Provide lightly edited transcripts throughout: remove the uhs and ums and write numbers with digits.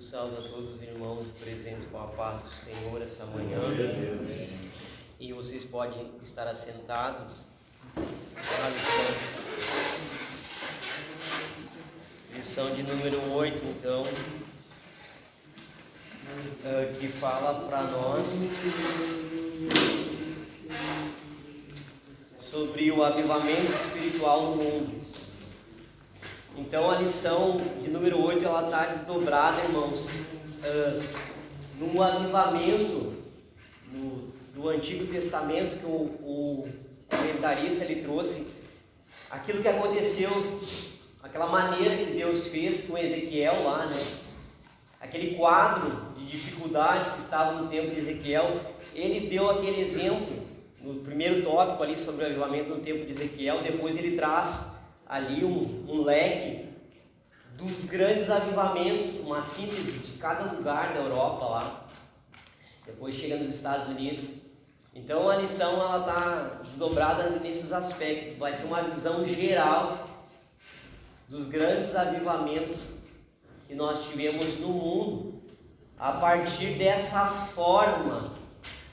Saúdo a todos os irmãos presentes com a paz do Senhor essa manhã. E vocês podem estar assentados na lição de número 8, então, que fala para nós sobre o avivamento espiritual no mundo. Então a lição de número 8 ela está desdobrada, irmãos, num avivamento do Antigo Testamento que o comentarista ele trouxe aquilo que aconteceu, aquela maneira que Deus fez com Ezequiel lá, né? Aquele quadro de dificuldade que estava no tempo de Ezequiel, ele deu aquele exemplo no primeiro tópico ali sobre o avivamento no tempo de Ezequiel. Depois ele traz ali um leque dos grandes avivamentos, uma síntese de cada lugar da Europa lá. Depois chega nos Estados Unidos. Então a lição ela está desdobrada nesses aspectos. Vai ser uma visão geral dos grandes avivamentos que nós tivemos no mundo a partir dessa forma,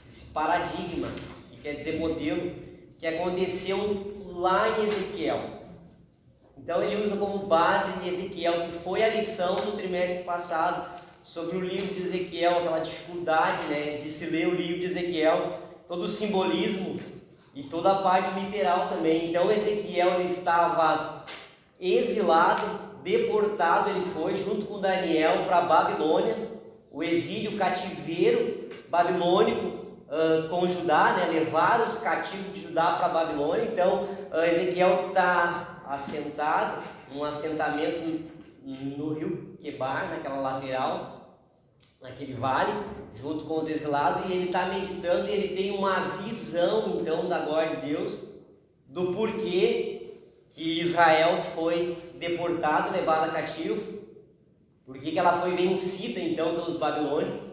esse paradigma, que quer dizer modelo, que aconteceu lá em Ezequiel. Então ele usa como base de Ezequiel, que foi a lição do trimestre passado, sobre o livro de Ezequiel, aquela dificuldade, né, de se ler o livro de Ezequiel, todo o simbolismo e toda a parte literal também. Então Ezequiel ele estava exilado, deportado, ele foi junto com Daniel para a Babilônia, o exílio, o cativeiro babilônico com Judá, né, levaram os cativos de Judá para a Babilônia. Então Ezequiel está assentado, um assentamento no rio Quebar, naquela lateral, naquele vale, junto com os exilados, e ele está meditando e ele tem uma visão então da glória de Deus, do porquê que Israel foi deportado, levado a cativo, porque que ela foi vencida então pelos babilônios.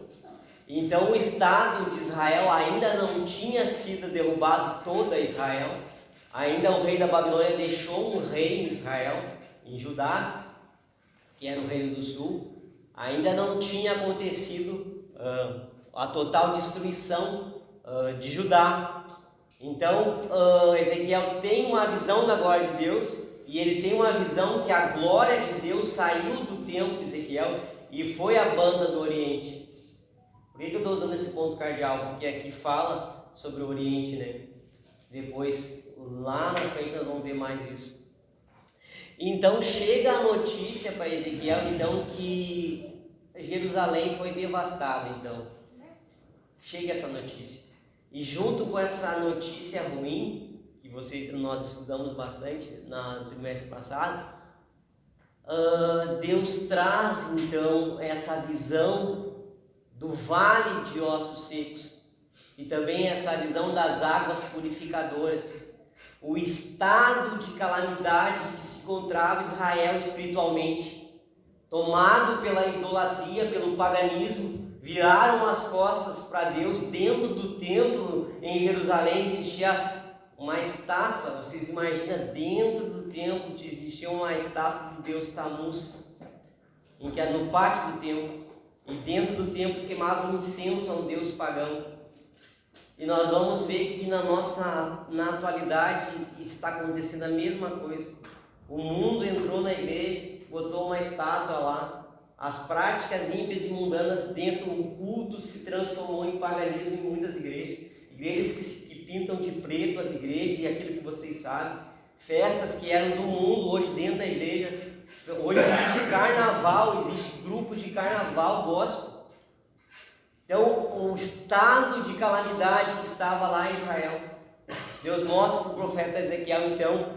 Então o Estado de Israel ainda não tinha sido derrubado, toda Israel. Ainda o rei da Babilônia deixou um rei em Israel, em Judá, que era o reino do sul. Ainda não tinha acontecido a total destruição de Judá. Então Ezequiel tem uma visão da glória de Deus, e ele tem uma visão que a glória de Deus saiu do templo de Ezequiel e foi a banda do Oriente. Por que eu estou usando esse ponto cardeal? Porque aqui fala sobre o Oriente, né? Depois, lá na frente, nós vamos ver mais isso. Então, chega a notícia para Ezequiel, então, que Jerusalém foi devastada, então. Chega essa notícia. E junto com essa notícia ruim, que nós estudamos bastante no trimestre passado, Deus traz, então, essa visão do vale de ossos secos, e também essa visão das águas purificadoras, o estado de calamidade que se encontrava Israel espiritualmente, tomado pela idolatria, pelo paganismo, viraram as costas para Deus. Dentro do templo em Jerusalém existia uma estátua, vocês imaginam, dentro do templo existia uma estátua de Deus Tammuz, em que no pátio do templo, e dentro do templo se queimava um incenso a um deus pagão. E nós vamos ver que na atualidade está acontecendo a mesma coisa. O mundo entrou na igreja, botou uma estátua lá, as práticas ímpias e mundanas dentro, o culto se transformou em paganismo em muitas igrejas. Igrejas que pintam de preto as igrejas, e aquilo que vocês sabem, festas que eram do mundo hoje dentro da igreja. Hoje existe carnaval, existe grupo de carnaval gospel. Então, o estado de calamidade que estava lá em Israel, Deus mostra para o profeta Ezequiel, então,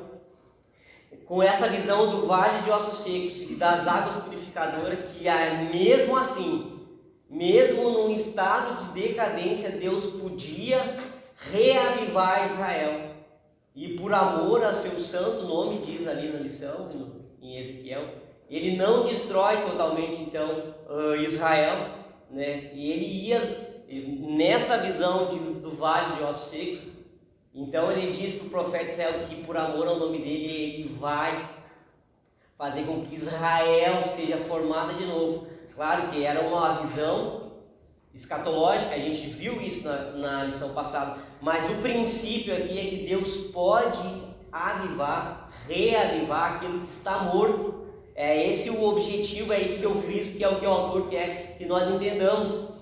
com essa visão do vale de ossos secos e das águas purificadoras, que mesmo assim, mesmo num estado de decadência, Deus podia reavivar Israel. E por amor a seu santo nome, diz ali na lição, em Ezequiel, ele não destrói totalmente, então, Israel, né? E ele ia nessa visão do vale de ossos secos. Então ele diz para o profeta Israel que por amor ao nome dele, ele vai fazer com que Israel seja formada de novo, Claro que era uma visão escatológica, a gente viu isso na lição passada, mas o princípio aqui é que Deus pode avivar, reavivar aquilo que está morto. É esse o objetivo, é isso que eu friso, porque é o que o autor quer que nós entendamos,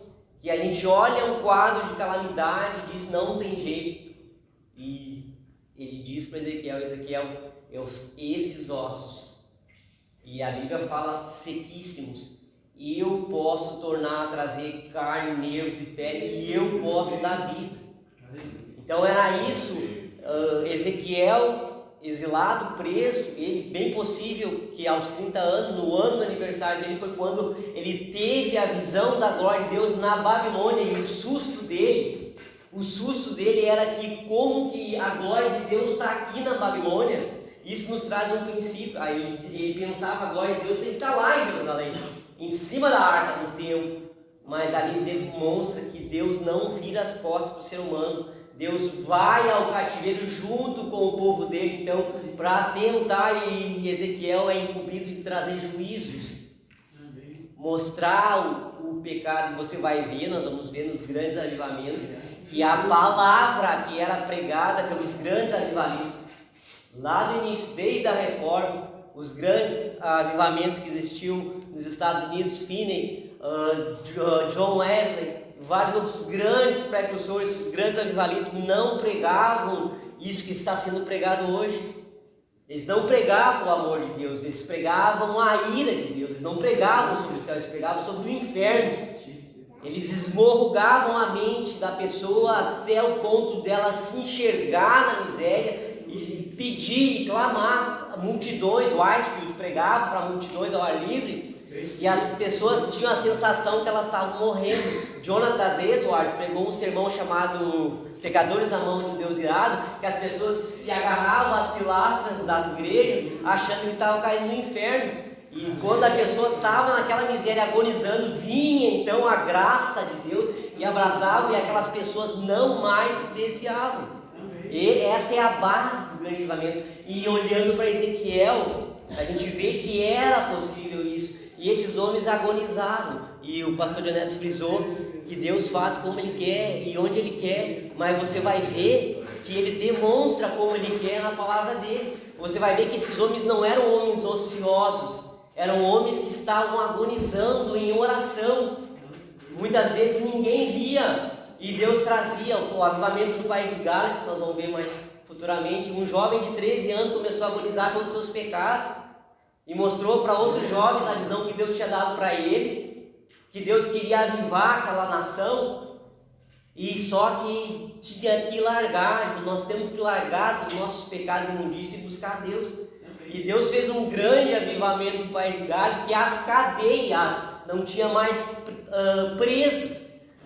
que a gente olha um quadro de calamidade e diz, não tem jeito, e ele diz para Ezequiel, esses ossos, e a Bíblia fala sequíssimos, eu posso tornar a trazer carne, nervos e pele, e eu posso dar vida. Então era isso, Ezequiel, exilado, preso, ele, bem possível que aos 30 anos, no ano do aniversário dele, foi quando ele teve a visão da glória de Deus na Babilônia, e o susto dele era que como que a glória de Deus está aqui na Babilônia. Isso nos traz um princípio. Aí ele pensava, a glória de Deus ele está lá em Jerusalém, em cima da arca do templo, mas ali demonstra que Deus não vira as costas para o ser humano. Deus vai ao cativeiro junto com o povo dele, então, para tentar, e Ezequiel é incumbido de trazer juízos, mostrar o pecado. E você vai ver, nós vamos ver nos grandes avivamentos, que a palavra que era pregada pelos grandes avivalistas, lá do início, desde a Reforma, os grandes avivamentos que existiam nos Estados Unidos, Finney, John Wesley, vários outros grandes precursores, grandes avivalistas, não pregavam isso que está sendo pregado hoje. Eles não pregavam o amor de Deus, eles pregavam a ira de Deus, eles não pregavam sobre o céu, eles pregavam sobre o inferno. Eles esmorrugavam a mente da pessoa até o ponto dela se enxergar na miséria e pedir e clamar a multidões. Whitefield pregava para multidões ao ar livre, e as pessoas tinham a sensação que elas estavam morrendo. Jonathan Edwards pregou um sermão chamado Pecadores na Mão de um Deus Irado, que as pessoas se agarravam às pilastras das igrejas achando que estavam caindo no inferno. E quando a pessoa estava naquela miséria agonizando, vinha então a graça de Deus e abraçava, e aquelas pessoas não mais se desviavam. E essa é a base do grande avivamento. E olhando para Ezequiel, a gente vê que era possível isso. E esses homens agonizavam. E o pastor Dionísio frisou que Deus faz como Ele quer e onde Ele quer. Mas você vai ver que Ele demonstra como Ele quer na palavra dEle. Você vai ver que esses homens não eram homens ociosos. Eram homens que estavam agonizando em oração. Muitas vezes ninguém via. E Deus trazia o avivamento do país de Gales, que nós vamos ver mais futuramente. Um jovem de 13 anos começou a agonizar pelos seus pecados e mostrou para outros jovens a visão que Deus tinha dado para ele, que Deus queria avivar aquela nação, e só que tinha que largar. Ele falou, nós temos que largar os nossos pecados e imundícios e buscar Deus. E Deus fez um grande avivamento no país de Gales, que as cadeias não tinha mais presos.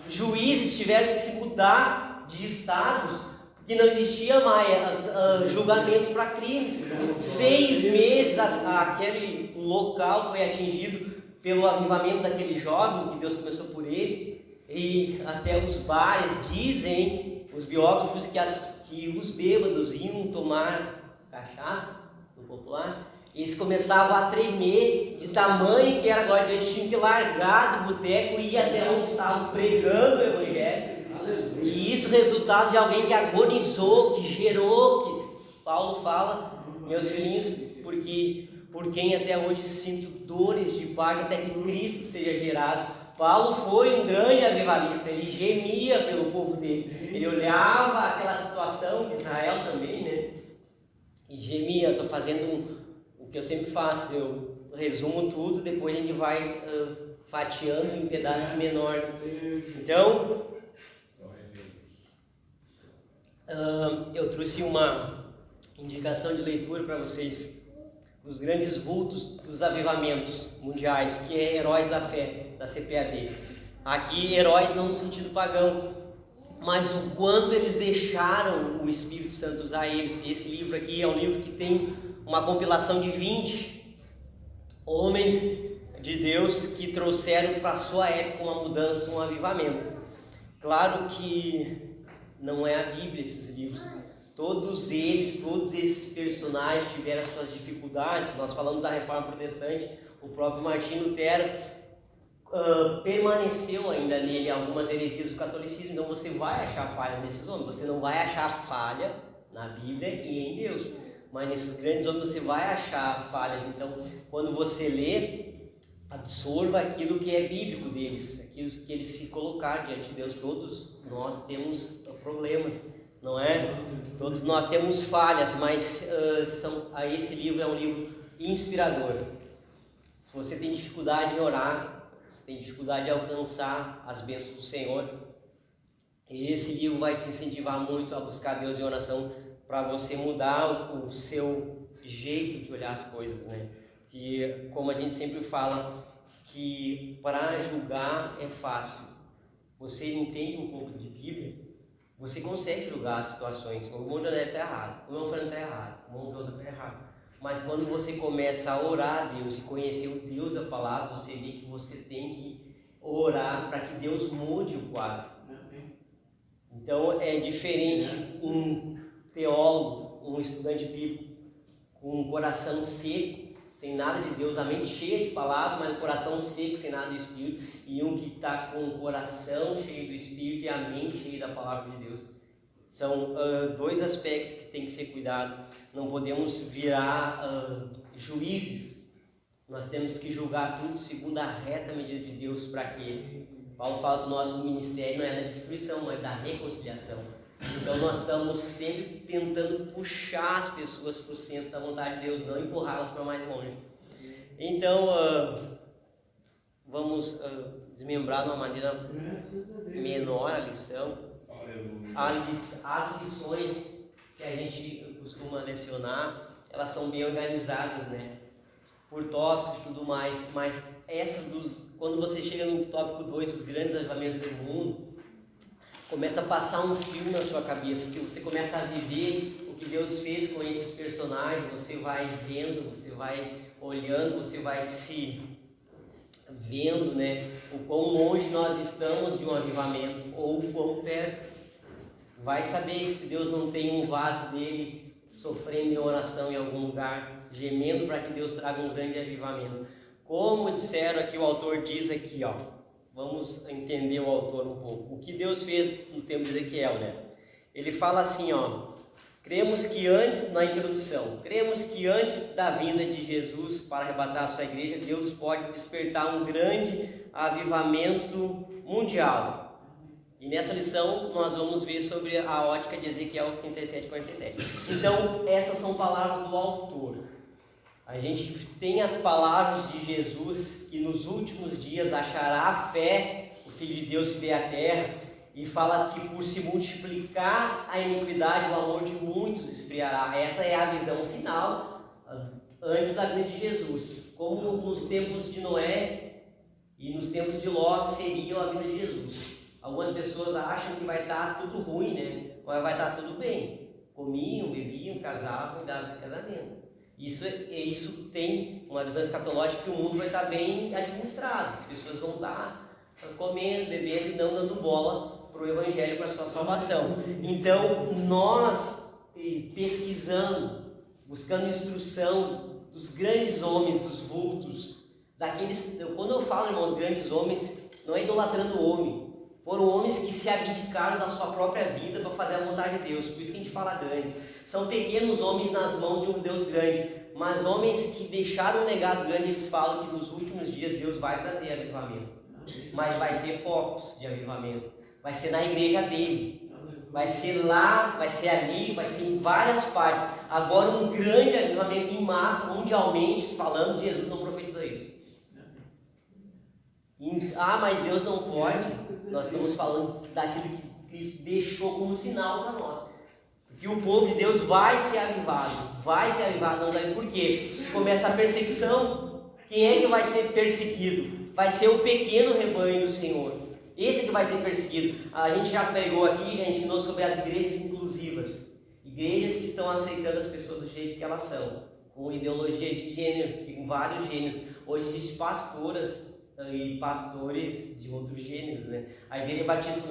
Juízes tiveram que se mudar de estados, porque não existia mais julgamentos para crimes. 6 meses aquele local foi atingido pelo avivamento daquele jovem, que Deus começou por ele. E até os bares, dizem os biógrafos, que os bêbados iam tomar cachaça, no popular, e eles começavam a tremer de tamanho que era a glória de Deus. Eles tinham que largar do boteco e ir até onde estavam pregando o Evangelho. Aleluia. E isso resultado de alguém que agonizou, que gerou, que Paulo fala, meus filhinhos, porque por quem até hoje sinto dores de parto até que Cristo seja gerado. Paulo foi um grande avivalista, ele gemia pelo povo dele, ele olhava aquela situação de Israel também, né? E gemia. Estou fazendo o que eu sempre faço, eu resumo tudo, depois a gente vai fatiando em pedaços menores. Então, eu trouxe uma indicação de leitura para vocês, dos grandes vultos dos avivamentos mundiais, que é Heróis da Fé, da CPAD. Aqui, heróis não no sentido pagão, mas o quanto eles deixaram o Espírito Santo usar eles. E esse livro aqui é um livro que tem uma compilação de 20 homens de Deus que trouxeram para a sua época uma mudança, um avivamento. Claro que não é a Bíblia esses livros. Todos esses personagens tiveram as suas dificuldades. Nós falamos da Reforma Protestante, o próprio Martinho Lutero permaneceu ainda nele algumas heresias do catolicismo, então você vai achar falha nesses homens, você não vai achar falha na Bíblia e em Deus, mas nesses grandes homens você vai achar falhas. Então, quando você lê, absorva aquilo que é bíblico deles, aquilo que eles se colocaram diante de Deus. Todos nós temos problemas, não é? Todos nós temos falhas, mas esse livro é um livro inspirador. Se você tem dificuldade em orar, você tem dificuldade de alcançar as bênçãos do Senhor, esse livro vai te incentivar muito a buscar Deus em oração, para você mudar o seu jeito de olhar as coisas, né? Que, como a gente sempre fala, que para julgar é fácil. Você entende um pouco de Bíblia, você consegue julgar as situações. O irmão Jonés está errado, o irmão Fernando está errado, o irmão Pedro está errado. Mas quando você começa a orar a Deus e conhecer o Deus da palavra, você vê que você tem que orar para que Deus mude o quadro. Então é diferente um teólogo, um estudante bíblico com um coração seco, sem nada de Deus, a mente cheia de palavras, mas o coração seco, sem nada do Espírito, e um que está com o coração cheio do Espírito e a mente cheia da palavra de Deus. São dois aspectos que tem que ser cuidado. Não podemos virar juízes. Nós temos que julgar tudo segundo a reta medida de Deus. Para quê? Paulo fala que o nosso ministério não é da destruição, mas da reconciliação. Então nós estamos sempre tentando puxar as pessoas para o centro da vontade de Deus, não empurrá-las para mais longe. Então vamos desmembrar de uma maneira menor a lição. As lições que a gente costuma lecionar, elas são bem organizadas, né? Por tópicos e tudo mais, mas quando você chega no tópico 2, os grandes avivamentos do mundo, começa a passar um filme na sua cabeça, porque você começa a viver o que Deus fez com esses personagens, você vai vendo, você vai olhando, você vai se vendo, né? O quão longe nós estamos de um avivamento, ou o quão perto. Vai saber se Deus não tem um vaso dele sofrendo em oração em algum lugar, gemendo para que Deus traga um grande avivamento. Como disseram aqui, o autor diz aqui, ó, vamos entender o autor um pouco. O que Deus fez no tempo de Ezequiel, né? Ele fala assim, ó, na introdução, cremos que antes da vinda de Jesus para arrebatar a sua igreja, Deus pode despertar um grande avivamento mundial. E nessa lição nós vamos ver sobre a ótica de Ezequiel 37 e 47. Então, essas são palavras do autor. A gente tem as palavras de Jesus, que nos últimos dias achará a fé, o Filho de Deus veio à terra, e fala que por se multiplicar a iniquidade, o amor de muitos esfriará. Essa é a visão final, antes da vinda de Jesus. Como nos tempos de Noé e nos tempos de Ló seria a vinda de Jesus. Algumas pessoas acham que vai estar tudo ruim, né? Mas vai estar tudo bem. Comiam, bebiam, casavam e davam esse casamento. Isso tem uma visão escatológica que o mundo vai estar bem administrado. As pessoas vão estar comendo, bebendo e não dando bola para o Evangelho, para a sua salvação. Então, nós pesquisando, buscando instrução dos grandes homens, dos vultos, quando eu falo, irmãos, grandes homens, não é idolatrando o homem. Foram homens que se abdicaram da sua própria vida para fazer a vontade de Deus. Por isso que a gente fala grandes. São pequenos homens nas mãos de um Deus grande. Mas homens que deixaram um legado grande, eles falam que nos últimos dias Deus vai trazer avivamento. Mas vai ser focos de avivamento. Vai ser na igreja dele. Vai ser lá, vai ser ali, vai ser em várias partes. Agora um grande avivamento em massa, mundialmente falando, Jesus não profetizou isso. Mas Deus não pode. Nós estamos falando daquilo que Cristo deixou como sinal para nós. Que o povo de Deus vai ser avivado, não vai. Por quê? Começa a perseguição. Quem é que vai ser perseguido? Vai ser o pequeno rebanho do Senhor. Esse que vai ser perseguido. A gente já pregou aqui, já ensinou sobre as igrejas inclusivas. Igrejas que estão aceitando as pessoas do jeito que elas são, com ideologias de gêneros, com vários gêneros. Hoje existem pastoras e pastores de outros gêneros, né? A Igreja Batista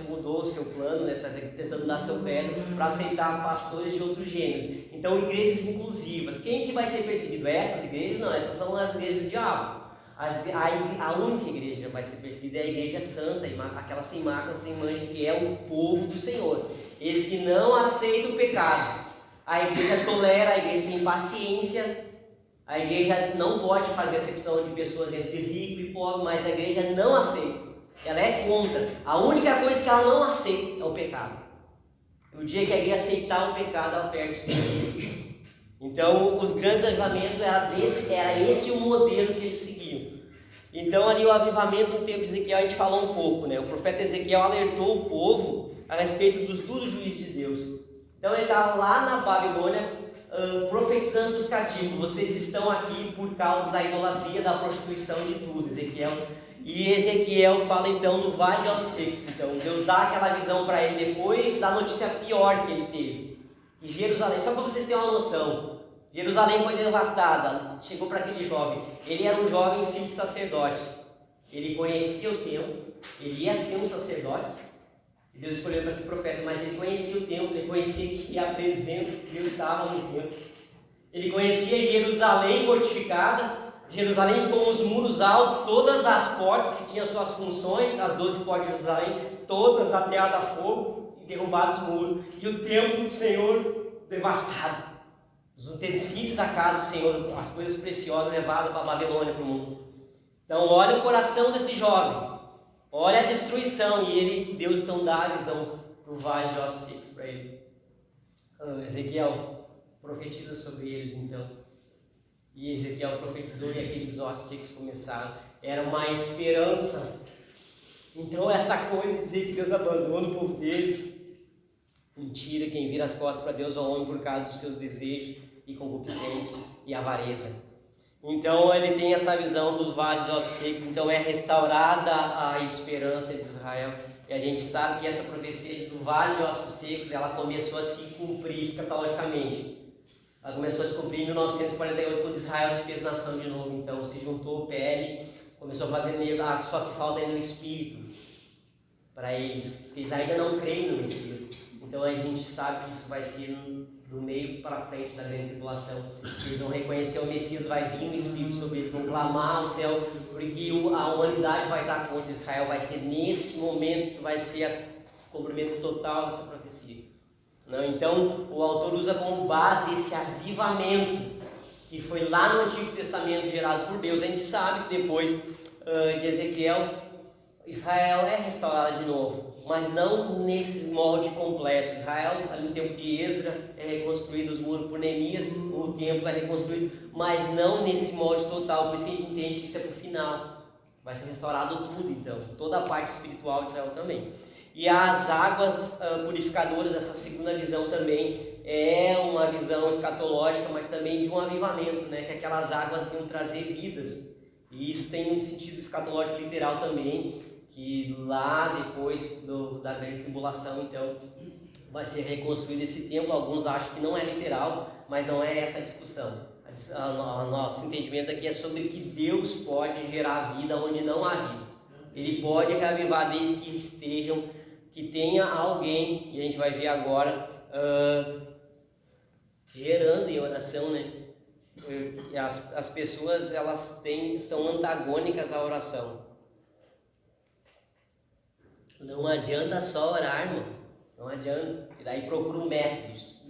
mudou o seu plano, né? Está tentando dar seu pé para aceitar pastores de outros gêneros. Então, igrejas inclusivas. Quem que vai ser perseguido? Essas igrejas? Não, essas são as igrejas do diabo. A única igreja que vai ser perseguida é a igreja santa, aquela sem mácula, sem mancha, que é o povo do Senhor. Esse que não aceita o pecado. A igreja tolera, a igreja tem paciência, a igreja não pode fazer acepção de pessoas entre rico e pobre, mas a igreja não aceita. Ela é contra. A única coisa que ela não aceita é o pecado. No dia que a igreja aceitar o pecado, ela perde o sentido. Então, os grandes avivamentos era esse o modelo que eles seguiam. Então, ali o avivamento no tempo de Ezequiel, a gente falou um pouco, né? O profeta Ezequiel alertou o povo a respeito dos duros juízos de Deus. Então, ele estava lá na Babilônia, profetizando os cativos. Vocês estão aqui por causa da idolatria, da prostituição, de tudo, Ezequiel. E Ezequiel fala então no Vale de Ossos Secos. Então, Deus dá aquela visão para ele depois da notícia pior que ele teve. E Jerusalém, só para vocês terem uma noção, Jerusalém foi devastada. Chegou para aquele jovem. Ele era um jovem filho de sacerdote. Ele conhecia o templo. Ele ia ser um sacerdote. E Deus escolheu para ser profeta. Mas ele conhecia o templo. Ele conhecia que a presença de Deus estava no templo. Ele conhecia Jerusalém fortificada. Jerusalém com os muros altos. Todas as portas que tinham suas funções. As 12 portas de Jerusalém. Todas ateadas a fogo. E derrubados os muros. E o templo do Senhor devastado. Os utensílios da casa do Senhor, as coisas preciosas levadas para a Babilônia, para o mundo. Então, olha o coração desse jovem. Olha a destruição. E Deus então dá a visão para o Vale de Ossos Secos para ele. Ezequiel profetiza sobre eles então. E Ezequiel profetizou e aqueles ossos secos começaram. Era uma esperança. Então, essa coisa de dizer que Deus abandona o povo dele. Mentira, quem vira as costas para Deus é o homem por causa dos seus desejos e concupiscência e avareza. Então ele tem essa visão dos vales de ossos secos. Então é restaurada a esperança de Israel. E a gente sabe que essa profecia do vale de ossos secos, ela começou a se cumprir escatologicamente. Ela começou a se cumprir em 1948, quando Israel se fez nação de novo. Então se juntou o PL, começou a fazer nele, só que falta ainda o Espírito para eles, porque eles ainda não creem no Messias. Então a gente sabe que isso vai ser do meio para frente da grande tribulação. Eles vão reconhecer o Messias, vai vir o Espírito sobre eles, vão clamar ao céu, porque a humanidade vai dar conta de Israel. Vai ser nesse momento que vai ser o cumprimento total dessa profecia. Não? Então o autor usa como base esse avivamento que foi lá no Antigo Testamento gerado por Deus. A gente sabe que depois de Ezequiel, Israel é restaurada de novo, mas não nesse molde completo. Israel, ali no tempo de Esdras, é reconstruído, os muros por Neemias, o templo é reconstruído, mas não nesse molde total. Por isso que a gente entende que isso é para o final. Vai ser restaurado tudo, então, toda a parte espiritual de Israel também. E as águas purificadoras, essa segunda visão também é uma visão escatológica, mas também de um avivamento, né? Que aquelas águas iam trazer vidas. E isso tem um sentido escatológico literal também, que lá depois da grande tribulação, então, vai ser reconstruído esse templo. Alguns acham que não é literal, mas não é essa a discussão. O nosso entendimento aqui é sobre que Deus pode gerar vida onde não há vida. Ele pode reavivar desde que tenha alguém, e a gente vai ver agora, gerando em oração, né? As pessoas, elas são antagônicas à oração. Não adianta só orar, irmão. Não adianta. E daí procuram métodos.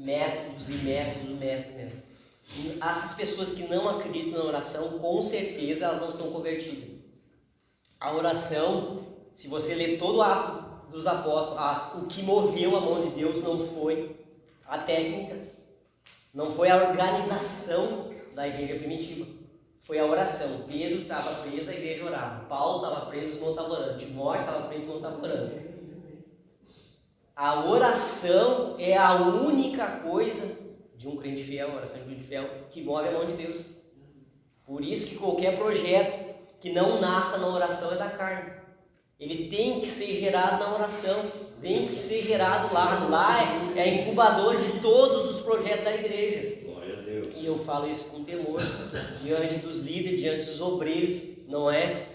E essas pessoas que não acreditam na oração, com certeza elas não estão convertidas. A oração, se você ler todo o Atos dos Apóstolos, o que moveu a mão de Deus não foi a técnica, não foi a organização da igreja primitiva. Foi a oração. Pedro estava preso, a igreja orava. Paulo estava preso, não estava orando. Timóteo estava preso, não estava orando. A oração é a única coisa de um crente fiel, a oração de um crente fiel, que move a mão de Deus. Por isso que qualquer projeto que não nasça na oração é da carne. Ele tem que ser gerado na oração, tem que ser gerado lá. Lá é incubador de todos os projetos da igreja. E eu falo isso com temor, diante dos líderes, diante dos obreiros, não é?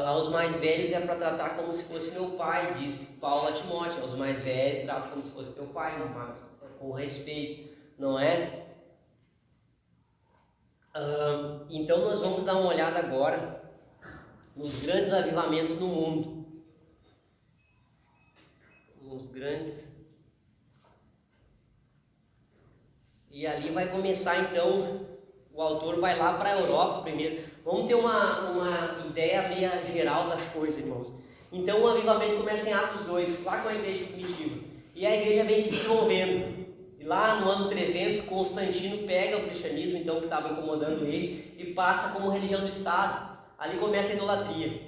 Aos mais velhos é para tratar como se fosse meu pai, diz Paulo a Timóteo. Aos mais velhos trata como se fosse teu pai, mas com respeito, não é? Então nós vamos dar uma olhada agora nos grandes avivamentos no mundo. Nos grandes. E ali vai começar então, o autor vai lá para a Europa primeiro. Vamos ter uma ideia meio geral das coisas, irmãos. Então o avivamento começa em Atos 2, lá com a igreja primitiva. E a igreja vem se desenvolvendo. E lá no ano 300, Constantino pega o cristianismo, então, que estava incomodando ele, e passa como religião do Estado. Ali começa a idolatria.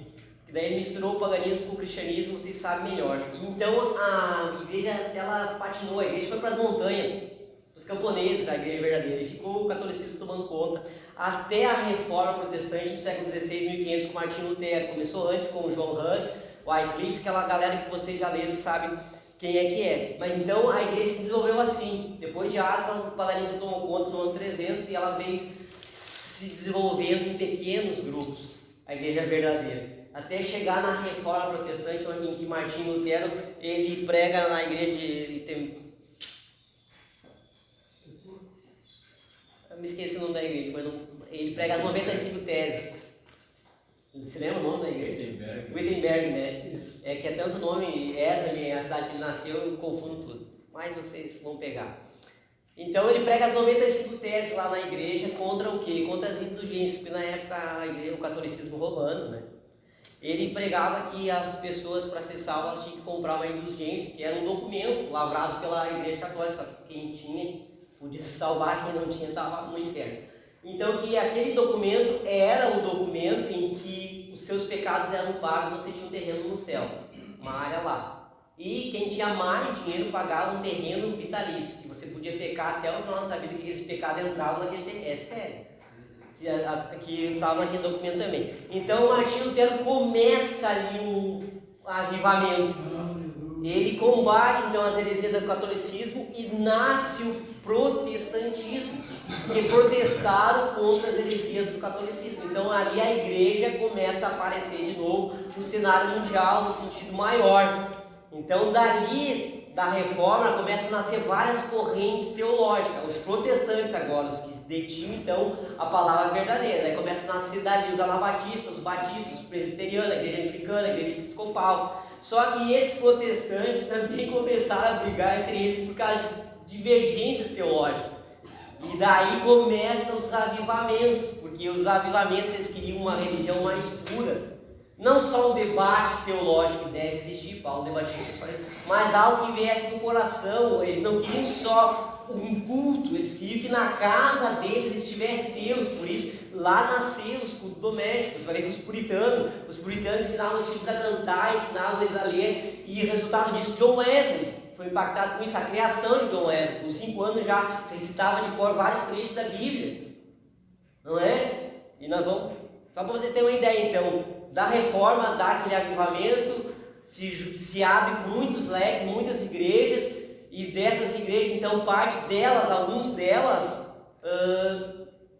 E daí ele misturou o paganismo com o cristianismo, vocês sabem melhor. E então a igreja, ela patinou, a igreja foi para as montanhas, os camponeses, a igreja verdadeira, e ficou o catolicismo tomando conta, até a reforma protestante no século XVI, 1500, com Martinho Lutero. Começou antes com o John Huss, Wycliffe, aquela galera que vocês já leram, sabem quem é que é. Mas então a igreja se desenvolveu assim. Depois de Atos, o paganismo tomou conta no ano 300 e ela veio se desenvolvendo em pequenos grupos, a igreja verdadeira. Até chegar na reforma protestante, em que Martinho Lutero, ele prega na igreja eu me esqueci o nome da igreja, mas ele prega as 95 teses. Você lembra o nome da igreja? Wittenberg, né? É que é tanto nome, essa é a cidade que ele nasceu, eu confundo tudo. Mas vocês vão pegar. Então ele prega as 95 teses lá na igreja contra o quê? Contra as indulgências, porque na época o catolicismo romano, né? Ele pregava que as pessoas, para ser salvas, tinham que comprar uma indulgência, que era um documento lavrado pela igreja católica, só que quem tinha podia se salvar, quem não tinha estava no inferno. Então que aquele documento era o documento em que os seus pecados eram pagos, você tinha um terreno no céu, uma área lá. E quem tinha mais dinheiro pagava um terreno vitalício, que você podia pecar até o final da sua vida, que esse pecado entrava naquele terreno. É sério. Que estava naquele documento também. Então Martinho Lutero começa ali um avivamento. Ele combate então as heresias do catolicismo e nasce o protestantismo, que protestaram contra as heresias do catolicismo. Então ali a igreja começa a aparecer de novo no cenário mundial, no sentido maior. Então dali da reforma começa a nascer várias correntes teológicas, os protestantes agora, os que detinham então a palavra verdadeira. Daí começa a nascer dali os anabatistas, os batistas, os presbiterianos, a igreja anglicana, a igreja episcopal. Só que esses protestantes também começaram a brigar entre eles por causa de divergências teológicas. E daí começam os avivamentos, porque os avivamentos eles queriam uma religião mais pura. Não só um debate teológico que deve existir, Paulo debatia isso, mas algo que viesse do coração. Eles não queriam só um culto, eles queriam que na casa deles estivesse Deus. Por isso, lá nasceram os cultos domésticos. Falei com os puritanos ensinavam os filhos a cantar, ensinavam eles a ler, e o resultado disso, John Wesley foi impactado com isso, a criação de John Wesley. Com 5 anos já recitava de cor vários trechos da Bíblia, não é? E nós vamos, só para vocês terem uma ideia então, da reforma, daquele avivamento, se abre muitos leques, muitas igrejas, e dessas igrejas, então, parte delas, alguns delas,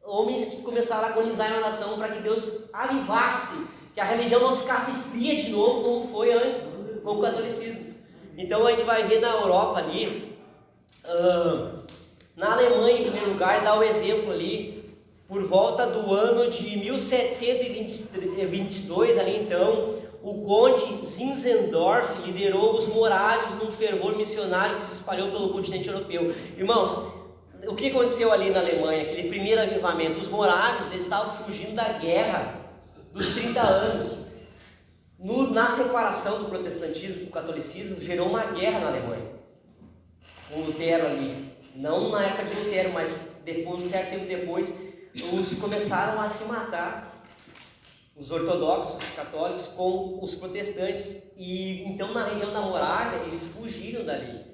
homens que começaram a agonizar em oração para que Deus avivasse, que a religião não ficasse fria de novo como foi antes, com o catolicismo. Então a gente vai ver na Europa ali, na Alemanha em primeiro lugar, dá o exemplo ali, por volta do ano de 1722, ali então, o conde Zinzendorf liderou os morários num fervor missionário que se espalhou pelo continente europeu. Irmãos, o que aconteceu ali na Alemanha, aquele primeiro avivamento? Os morários, eles estavam fugindo da guerra dos 30 anos. Na separação do protestantismo do catolicismo, gerou uma guerra na Alemanha, com Lutero ali. Não na época de Lutero, mas depois, um certo tempo depois, os começaram a se matar, os ortodoxos, os católicos, com os protestantes. E então na região da Morávia eles fugiram dali,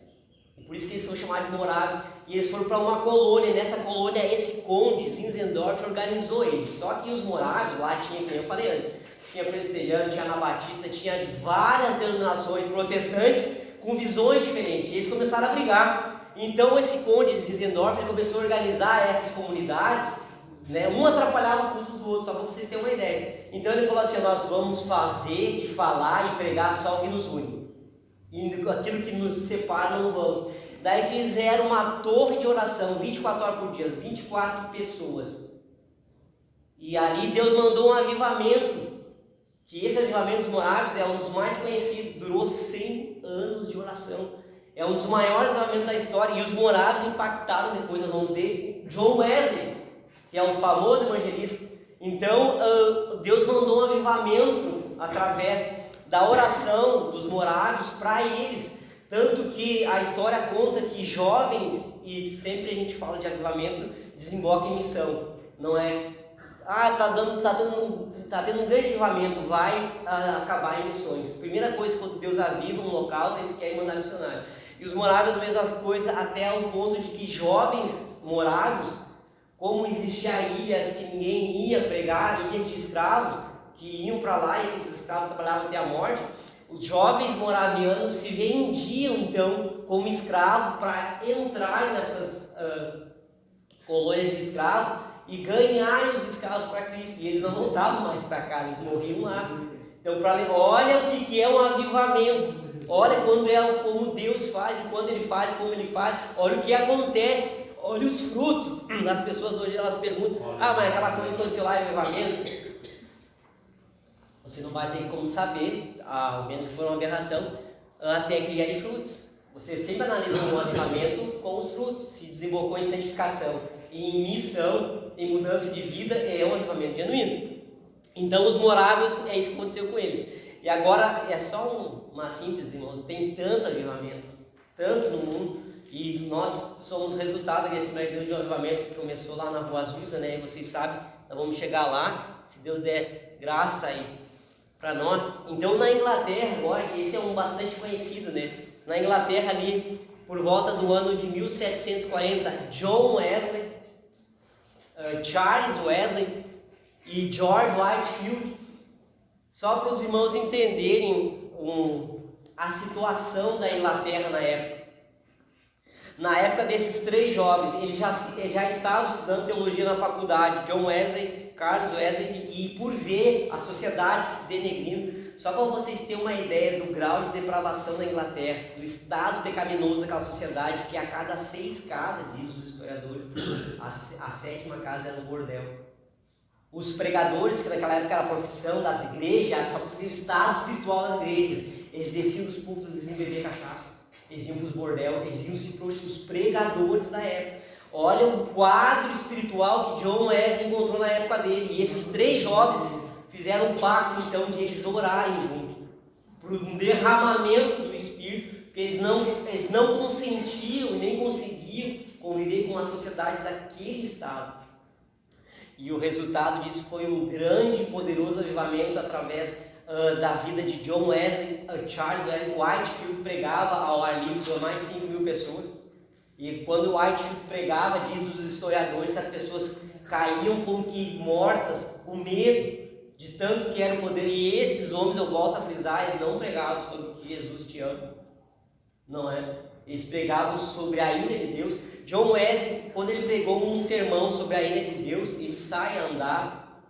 e por isso que eles são chamados de morávios, e eles foram para uma colônia. Nessa colônia esse conde Zinzendorf organizou eles. Só que os morávios lá tinha, como eu falei antes, tinha presbiteriano, tinha anabatista, tinha várias denominações protestantes com visões diferentes, e eles começaram a brigar. Então esse conde Zinzendorf começou a organizar essas comunidades, né? Um atrapalhava o culto do outro, só para vocês terem uma ideia. Então ele falou assim: nós vamos fazer e falar e pregar só o que nos une, e aquilo que nos separa não vamos. Daí fizeram uma torre de oração 24 horas por dia, 24 pessoas, e ali Deus mandou um avivamento. que esse avivamento dos moráveis é um dos mais conhecidos, durou 100 anos de oração, é um dos maiores avivamentos da história, e os moráveis impactaram depois. Nós vamos ver John Wesley, que é um famoso evangelista. Então Deus mandou um avivamento através da oração dos moráveis para eles, tanto que a história conta que jovens, e sempre a gente fala de avivamento, desemboca em missão. Não é tá tendo um grande avivamento, vai acabar em missões. Primeira coisa, quando Deus aviva um local, eles querem mandar missionário. E os moráveis, a mesma coisa, até ao ponto de que jovens moráveis, como existiam ilhas que ninguém ia pregar, ilhas de escravos, que iam para lá e aqueles escravos trabalhavam até a morte, os jovens moravianos se vendiam então como escravos para entrar nessas colônias de escravos e ganharem os escravos para Cristo, e eles não voltavam mais para cá, eles morriam lá. Então, olha o que é um avivamento, olha como Deus faz, e quando Ele faz, como Ele faz, olha o que acontece, olha os frutos. As pessoas hoje elas perguntam, mas aquela coisa que aconteceu lá é avivamento? Você não vai ter como saber, ao menos que for uma aberração, até que gere frutos. Você sempre analisa um avivamento com os frutos, se desembocou em santificação, em missão, em mudança de vida, é um avivamento genuíno. Então os moráveis, é isso que aconteceu com eles. E agora é só uma síntese, irmão. Tem tanto avivamento, tanto no mundo, e nós somos resultado desse grande avivamento que começou lá na Rua Azusa, né? E vocês sabem, nós vamos chegar lá, se Deus der graça aí para nós. Então na Inglaterra agora, esse é um bastante conhecido, né? Na Inglaterra ali, por volta do ano de 1740, John Wesley, Charles Wesley e George Whitefield, só para os irmãos entenderem a situação da Inglaterra na época. Na época desses três jovens, eles já estavam estudando teologia na faculdade, John Wesley, Charles Wesley, e por ver a sociedade se denegrindo, só para vocês terem uma ideia do grau de depravação da Inglaterra, do estado pecaminoso daquela sociedade, que a cada 6 casas, diz os historiadores, a 7ª casa era um bordel. Os pregadores, que naquela época era a profissão das igrejas, só por ser o estado espiritual das igrejas, eles desciam dos púlpitos e iam beber cachaça, eles iam para os bordel, eles iam se prostituir, os pregadores da época. Olha o quadro espiritual que John Wesley encontrou na época dele. E esses 3 jovens fizeram um pacto, então, de eles orarem junto, por um derramamento do Espírito, porque eles não consentiam e nem conseguiam conviver com a sociedade daquele estado. E o resultado disso foi um grande e poderoso avivamento através da vida de John Wesley. Charles Whitefield pregava ao ar livre para mais de 5.000 pessoas. E quando Whitefield pregava, diz os historiadores que as pessoas caíam como que mortas, com medo de tanto que era o poder. E esses homens, eu volto a frisar, eles não pregavam sobre que Jesus te ama, não é? Eles pregavam sobre a ira de Deus. John Wesley, quando ele pregou um sermão sobre a ira de Deus, ele sai a andar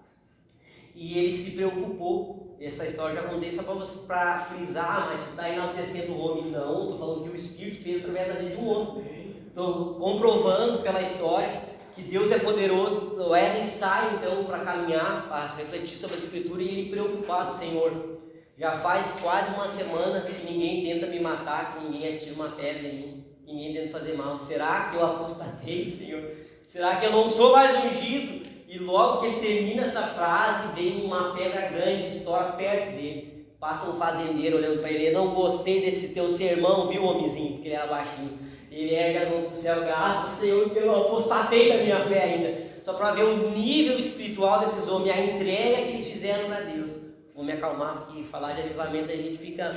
e ele se preocupou. Essa história eu já contei só para frisar, mas tu está enaltecendo o homem. Não, estou falando que o Espírito fez através da vida de um homem. Estou comprovando pela história que Deus é poderoso. O Wesley sai então para caminhar, para refletir sobre a Escritura, e ele preocupado: Senhor, já faz quase uma semana que ninguém tenta me matar, que ninguém atira uma pedra em mim, que ninguém tenta fazer mal. Será que eu apostatei, Senhor? Será que eu não sou mais ungido? E logo que ele termina essa frase, vem uma pedra grande, estoura perto dele. Passa um fazendeiro olhando para ele: não gostei desse teu sermão, viu, homenzinho? Porque ele era baixinho. Ele erga no céu: graças, Senhor, que eu não apostatei da minha fé ainda. Só para ver o nível espiritual desses homens, a entrega que eles fizeram para Deus. Vou me acalmar, porque falar de avivamento a gente fica...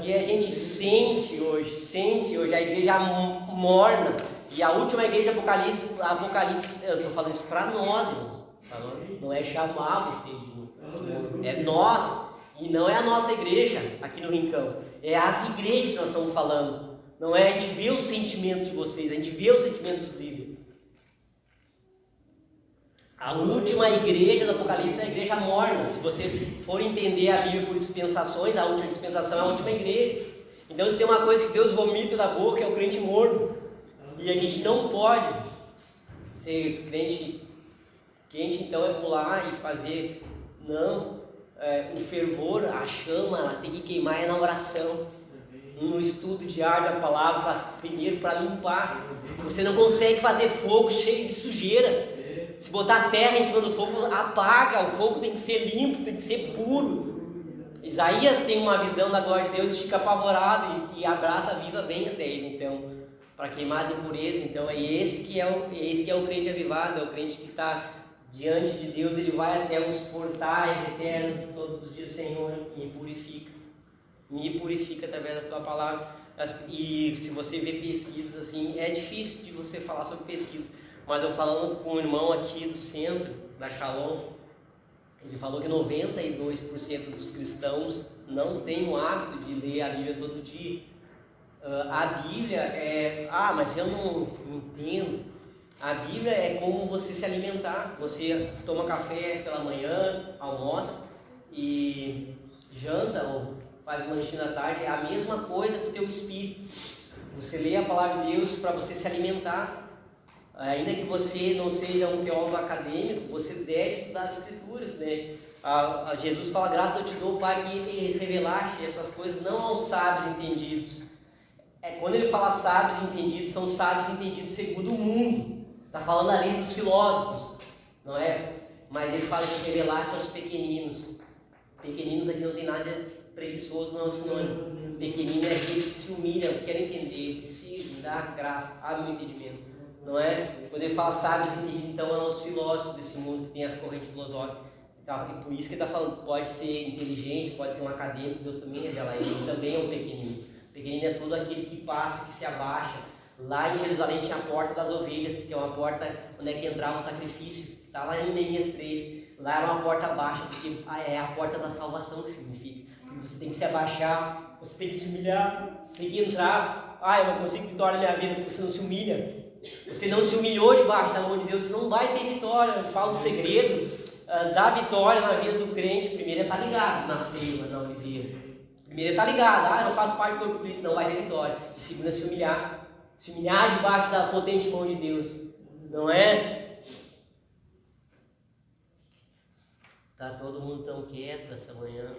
que a gente sente hoje a igreja morna. E a última igreja Apocalipse, eu estou falando isso para nós, irmãos. Não é chamar você, é nós. E não é a nossa igreja aqui no Rincão, é as igrejas que nós estamos falando. Não é a gente vê o sentimento de vocês, a gente vê o sentimento dos líderes. A última igreja do Apocalipse é a igreja morna. Se você for entender a Bíblia por dispensações, a última dispensação é a última igreja. Então, se tem uma coisa que Deus vomita da boca, é o crente morno. E a gente não pode ser crente quente, então é pular e fazer. Não. o fervor, a chama, ela tem que queimar na oração, no estudo diário da palavra, primeiro para limpar. Você não consegue fazer fogo cheio de sujeira. Se botar terra em cima do fogo, apaga. O fogo tem que ser limpo, tem que ser puro. Isaías tem uma visão da glória de Deus, fica apavorado e a brasa viva vem até ele. Então, para queimar as impurezas, então é esse que é o crente avivado, é o crente que está diante de Deus, ele vai até os portais eternos todos os dias. Senhor, me purifica através da tua palavra. E se você vê pesquisas assim, é difícil de você falar sobre pesquisa, mas eu falando com um irmão aqui do centro, da Shalom, ele falou que 92% dos cristãos não tem o hábito de ler a Bíblia todo dia. A Bíblia é... mas eu não entendo. A Bíblia é como você se alimentar. Você toma café pela manhã, almoça e janta ou faz lanchinho à tarde. É a mesma coisa com o teu espírito. Você lê a palavra de Deus para você se alimentar. Ainda que você não seja um teólogo acadêmico, você deve estudar as Escrituras, né? Jesus fala: graças eu te dou, Pai, que revelaste essas coisas não aos sábios entendidos. Quando ele fala sábios entendidos, são sábios entendidos segundo o mundo. Está falando ali dos filósofos, não é? Mas ele fala que revelaste aos pequeninos. Pequeninos aqui não tem nada de preguiçoso, não é um sinônimo. Pequenino é aquele que se humilha, que quer entender, que se dá graça, abre o entendimento. Não é? Quando ele fala sábios entendidos, então é os filósofos desse mundo que tem as correntes filosóficas. E por isso que ele está falando, pode ser inteligente, pode ser um acadêmico, Deus também revela ele também é um pequenino. Pequenino é todo aquele que passa, que se abaixa. Lá em Jerusalém tinha a porta das ovelhas, que é uma porta onde é que entrava o sacrifício. Está lá em Neemias 3. Lá era uma porta baixa, porque é a porta da salvação que significa. Porque você tem que se abaixar, você tem que se humilhar, você tem que entrar. Eu não consigo vitória na minha vida porque você não se humilha. Você não se humilhou debaixo da mão de Deus, você não vai ter vitória. Eu falo o segredo da vitória na vida do crente. Primeiro é estar ligado na ceifa, na oliveira. Primeiro é estar ligado. Eu não faço parte do corpo de Cristo, não vai ter vitória. E segundo é se humilhar. Se humilhar debaixo da potente mão de Deus. Não é? Tá todo mundo tão quieto essa manhã.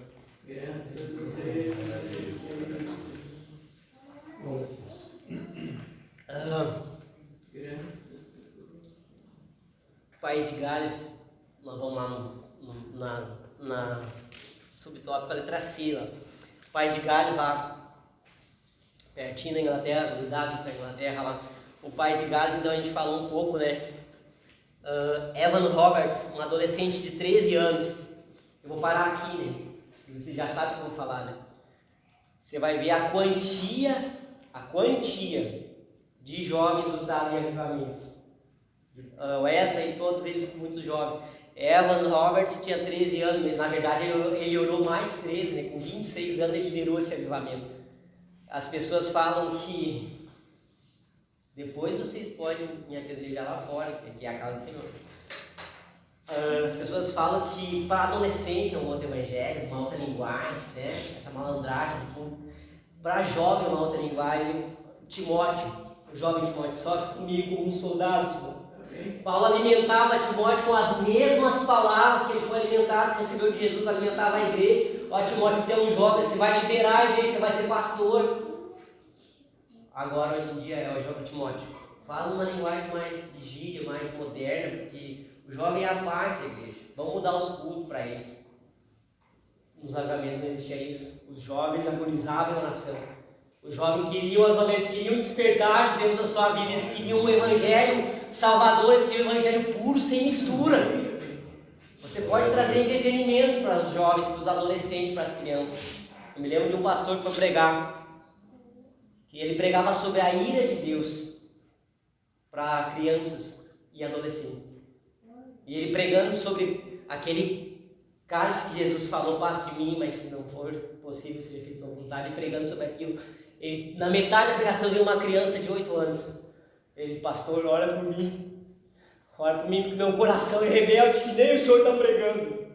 País de Gales, nós vamos lá na subtópico, a letra C lá. País de Gales lá, pertinho da Inglaterra, cuidado com a Inglaterra lá. O País de Gales, então a gente falou um pouco, né? Evan Roberts, um adolescente de 13 anos. Eu vou parar aqui, né? Você já sabe o que eu vou falar, né? Você vai ver a quantia de jovens usados em avivamentos. Wesley, todos eles muito jovens. Evan Roberts tinha 13 anos, na verdade ele orou mais 13, né? Com 26 anos ele liderou esse avivamento. As pessoas falam que depois vocês podem me apedrejar lá fora, que é a casa do Senhor. As pessoas falam que para adolescente é um outro evangelho, uma outra linguagem, né? Essa malandragem. Para jovem é uma outra linguagem. Timóteo, o jovem Timóteo, sofre comigo como um soldado, Timóteo. Paulo alimentava Timóteo com as mesmas palavras que ele foi alimentado, que recebeu de Jesus, alimentava a igreja. Timóteo, você é um jovem, você vai liderar a igreja, você vai ser pastor. Agora, hoje em dia, é o jovem Timóteo. Fala uma linguagem mais de gíria, mais moderna, porque o jovem é a parte da igreja. Vamos mudar os cultos para eles. Nos avivamentos não existia isso. Os jovens agonizavam em oração. Os jovens queriam despertar de Deus na sua vida. Eles queriam um evangelho salvador, eles queriam um evangelho puro, sem mistura. Você pode trazer entretenimento para os jovens, para os adolescentes, para as crianças. Eu me lembro de um pastor que foi pregar, que ele pregava sobre a ira de Deus para crianças e adolescentes. E ele pregando sobre aquele cálice que Jesus falou: passe de mim, mas se não for possível ser feito à vontade, e pregando sobre aquilo. Na metade da pregação veio uma criança de 8 anos. Ele: pastor, ora por mim, porque meu coração é rebelde, que nem o senhor está pregando.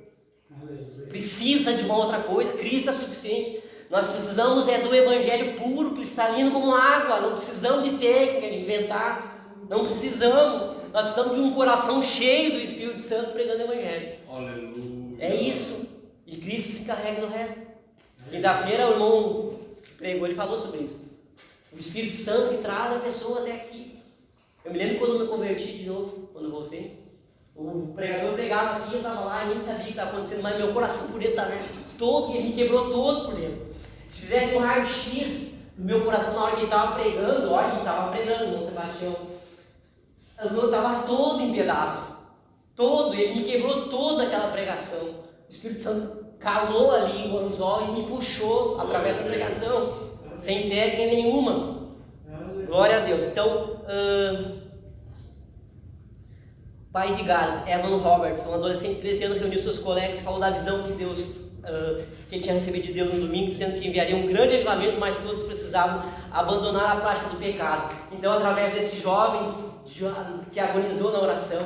Precisa de uma outra coisa. Cristo é suficiente. Nós precisamos do evangelho puro, cristalino como água. Não precisamos de técnica, de inventar. Não precisamos. Nós precisamos de um coração cheio do Espírito Santo pregando o evangelho. Aleluia. É isso. E Cristo se encarrega do resto. Quinta-feira o irmão pregou, ele falou sobre isso. O Espírito Santo que traz a pessoa até aqui. Eu me lembro quando eu me converti de novo, quando eu voltei. O pregador pregava aqui, eu estava lá e nem sabia o que estava acontecendo, mas meu coração por dentro estava todo, ele me quebrou todo por dentro. Se fizesse um raio-x no meu coração na hora que ele estava pregando, olha, ele estava pregando, irmão Sebastião. Eu estava todo em pedaços. Todo, ele me quebrou toda aquela pregação. O Espírito Santo calou a língua nos olhos e me puxou através da pregação, sem técnica nenhuma. Glória a Deus. Então, País de Gales, Evan Roberts, um adolescente de 13 anos, reuniu seus colegas e falou da visão que que ele tinha recebido de Deus no domingo, dizendo que enviaria um grande avivamento, mas todos precisavam abandonar a prática do pecado. Então, através desse jovem que agonizou na oração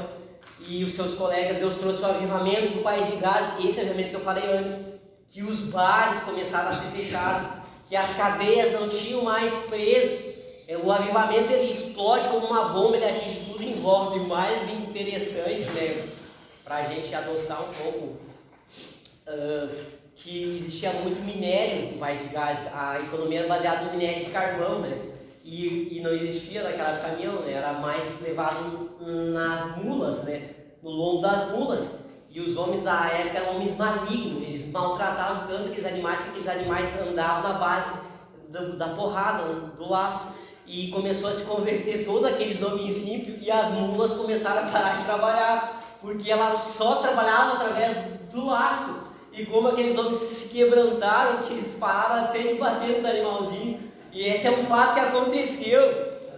e os seus colegas, Deus trouxe o avivamento para o País de Gales, esse avivamento que eu falei antes, que os bares começaram a ser fechados, que as cadeias não tinham mais preso. O avivamento ele explode como uma bomba, ele atinge tudo em volta. E o mais interessante, né, para a gente adoçar um pouco, que existia muito minério no País de Gales. A economia era baseada no minério de carvão, né? E não existia naquela época caminhão, né? Era mais levado nas mulas, né? No lombo das mulas. E os homens da época eram homens malignos, eles maltratavam tanto aqueles animais que aqueles animais andavam na base da porrada, do laço. E começou a se converter todos aqueles homens ímpios e as mulas começaram a parar de trabalhar, porque elas só trabalhavam através do laço. E como aqueles homens se quebrantaram, que eles pararam até de bater nos animalzinhos. E esse é um fato que aconteceu.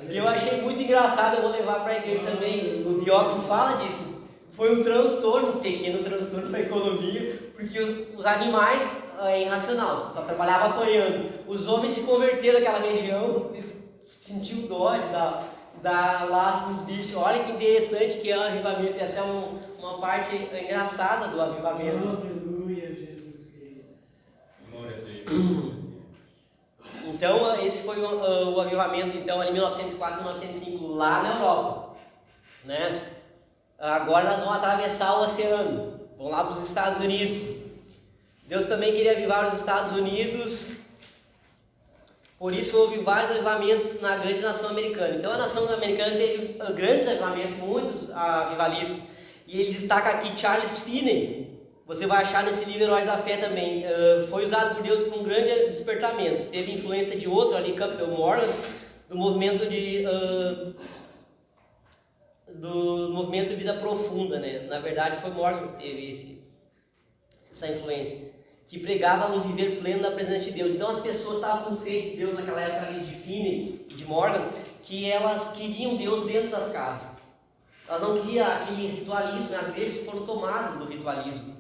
E eu achei muito engraçado, eu vou levar para a igreja também. O biógrafo fala disso. Foi um transtorno, um pequeno transtorno para a economia, porque os animais é irracional, só trabalhavam apanhando. Os homens se converteram naquela região, sentiu dó de dar laço nos bichos. Olha que interessante que é o avivamento. Essa é uma parte engraçada do avivamento. Aleluia, Jesus Cristo. Glória a Deus. Então, esse foi o avivamento, então, em 1904, 1905, lá na Europa, né? Agora nós vamos atravessar o oceano, vamos lá para os Estados Unidos. Deus também queria avivar os Estados Unidos, por isso houve vários avivamentos na grande nação americana. Então, a nação americana teve grandes avivamentos, muitos avivalistas, e ele destaca aqui Charles Finney. Você vai achar nesse livro Heróis da Fé também. Foi usado por Deus para um grande despertamento. Teve influência de outro ali, Campbell Morgan, do movimento de vida profunda, né? Na verdade, foi Morgan que teve essa influência, que pregava um viver pleno na presença de Deus. Então, as pessoas estavam com sede de Deus naquela época ali de Finney e de Morgan, que elas queriam Deus dentro das casas. Elas não queriam aquele ritualismo. As igrejas foram tomadas do ritualismo.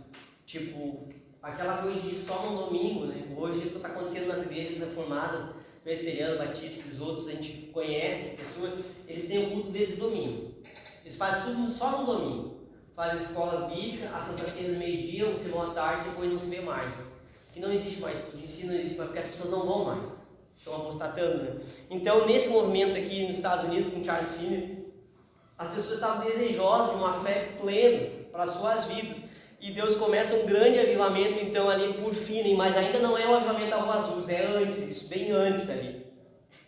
Tipo, aquela coisa de só no domingo, né? Hoje, o que está acontecendo nas igrejas reformadas, presbiterianas, batistas, outros, a gente conhece pessoas, eles têm o culto deles domingo. Eles fazem tudo só no domingo. Fazem escolas bíblicas, a Santa Ceia no meio-dia, o sermão à tarde, depois não se vê mais. Que não existe mais, o ensino não existe mais, porque as pessoas não vão mais. Estão apostatando, né? Então, nesse movimento aqui nos Estados Unidos, com Charles Finney, as pessoas estavam desejosas de uma fé plena para as suas vidas. E Deus começa um grande avivamento, então, ali por Finney, mas ainda não é o avivamento da Rua Azul, é antes, isso, bem antes ali.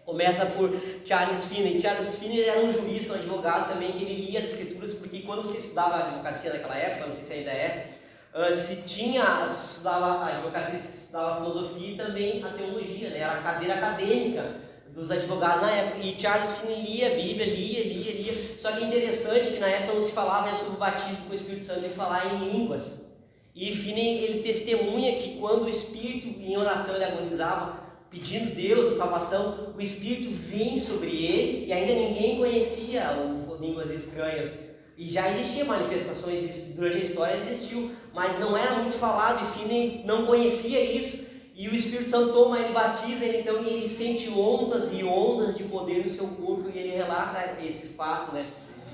Começa por Charles Finney. Charles Finney era um jurista, um advogado também, que ele lia as escrituras, porque quando você estudava a advocacia naquela época, não sei se ainda é, estudava a advocacia, estudava a filosofia e também a teologia, né? Era a cadeira acadêmica dos advogados na época. E Charles Finney lia a Bíblia, lia. Só que é interessante que na época não se falava sobre o batismo com o Espírito Santo, nem falar em línguas. E Finney, ele testemunha que quando o Espírito, em oração, ele agonizava, pedindo Deus a salvação, o Espírito vinha sobre ele e ainda ninguém conhecia línguas estranhas. E já existiam manifestações, durante a história existiu, mas não era muito falado e Finney não conhecia isso. E o Espírito Santo toma ele, batiza ele, então, e ele sente ondas e ondas de poder no seu corpo, e ele relata esse fato, né?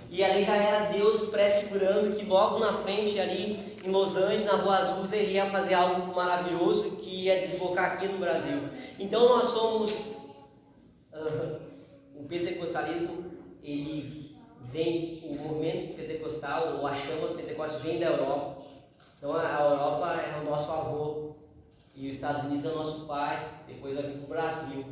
E ali já era Deus prefigurando que logo na frente, ali em Los Angeles, na Rua Azul, ele ia fazer algo maravilhoso que ia desembocar aqui no Brasil. Então nós somos, o pentecostalismo, ele vem, o movimento pentecostal, ou a chama do Pentecostes vem da Europa. Então a Europa é o nosso avô e os Estados Unidos é o nosso pai, depois vai vir para o Brasil.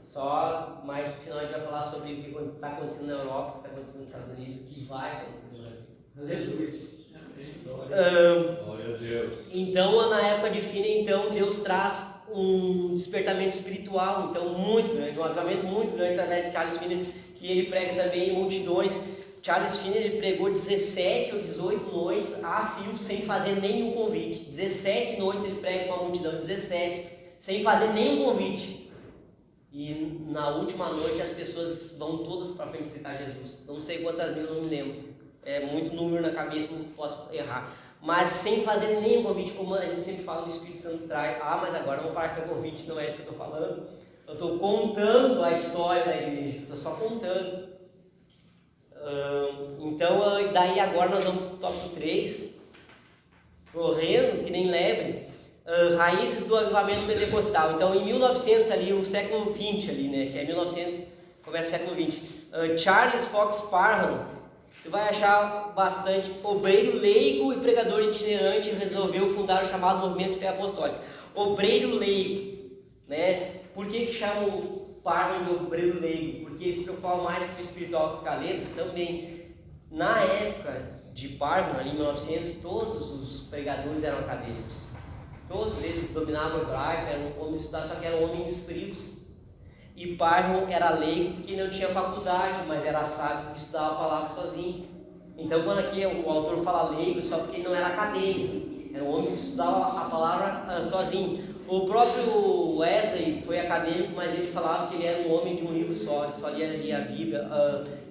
Só mais no final a gente vai falar sobre o que está acontecendo na Europa, o que está acontecendo nos Estados Unidos, o que vai acontecer no Brasil. Aleluia. Glória a Deus. Então, na época de Finney, então, Deus traz um despertamento espiritual, então, muito grande, um avivamento muito grande através de Charles Finney, que ele prega também em multidões. Charles Finney, ele pregou 17 ou 18 noites a fio, sem fazer nenhum convite. 17 noites ele prega com a multidão, 17, sem fazer nenhum convite. E na última noite as pessoas vão todas para frente aceitar Jesus. Não sei quantas mil, não me lembro. É muito número na cabeça, não posso errar. Mas sem fazer nenhum convite, como a gente sempre fala, o Espírito Santo traz. Ah, mas agora não para com o convite, não é isso que eu estou falando. Eu estou contando a história da igreja, estou só contando. Então, daí agora nós vamos para o tópico 3. Correndo, que nem lebre. Raízes do avivamento pentecostal. Então, em 1900 ali, o século 20 ali, né? Que é 1900, começa o século 20. Charles Fox Parham. Você vai achar bastante obreiro leigo e pregador itinerante, resolveu fundar o chamado movimento de fé apostólica. Obreiro leigo, né? Por que chamam o Parham de obreiro leigo? Porque ele se preocupava mais com o espiritual que com a letra. Também, na época de Parham, ali em 1900, todos os pregadores eram acadêmicos. Todos eles dominavam o hebraico, eram homens estudados, só que eram homens frios. E Parham era leigo porque não tinha faculdade, mas era sábio que estudava a palavra sozinho. Então, quando aqui o autor fala leigo, só porque ele não era acadêmico, eram homens que estudavam a palavra sozinho. O próprio Wesley foi acadêmico, mas ele falava que ele era um homem de um livro só lia a Bíblia.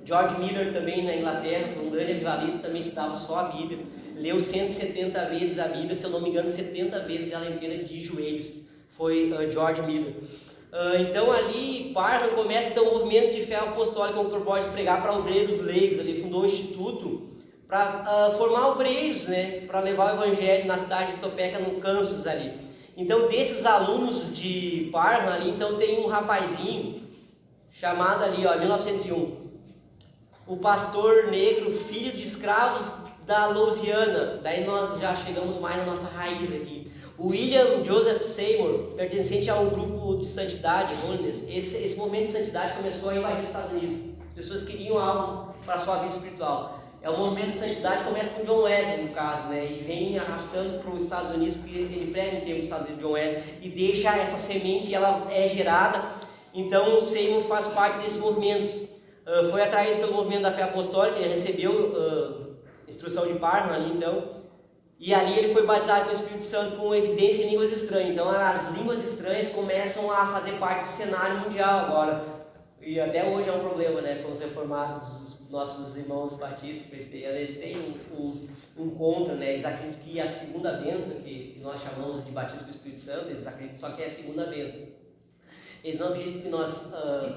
George Miller também na Inglaterra, foi um grande avivalista, também estudava só a Bíblia. Leu 170 vezes a Bíblia, se eu não me engano, 70 vezes ela inteira de joelhos. Foi George Miller. Então ali Parham começa então o movimento de fé apostólica com o propósito de pregar para obreiros leigos. Ele fundou um instituto para formar obreiros, né, para levar o evangelho na cidade de Topeka, no Kansas ali. Então desses alunos de Parham ali, então tem um rapazinho chamado ali, ó, 1901, o pastor negro, filho de escravos da Louisiana. Daí nós já chegamos mais na nossa raiz aqui. William Joseph Seymour, pertencente ao grupo de santidade, Holiness. Esse movimento de santidade começou a invadir os Estados Unidos. As pessoas queriam algo para a sua vida espiritual. O movimento de santidade começa com John Wesley, no caso, né? E vem arrastando para os Estados Unidos, porque ele prega um tempo nos Estados Unidos, John Wesley, e deixa essa semente, ela é gerada. Então, o Seymour faz parte desse movimento. Foi atraído pelo movimento da fé apostólica, ele recebeu instrução de Parham ali, então. E ali ele foi batizado com o Espírito Santo com evidência em línguas estranhas. Então as línguas estranhas começam a fazer parte do cenário mundial agora. E até hoje é um problema, né? Com os reformados, os nossos irmãos batistas, presbiterianos, eles têm um contra, né? Eles acreditam que a segunda bênção, que nós chamamos de batismo com o Espírito Santo, eles acreditam só que é a segunda bênção. Eles não acreditam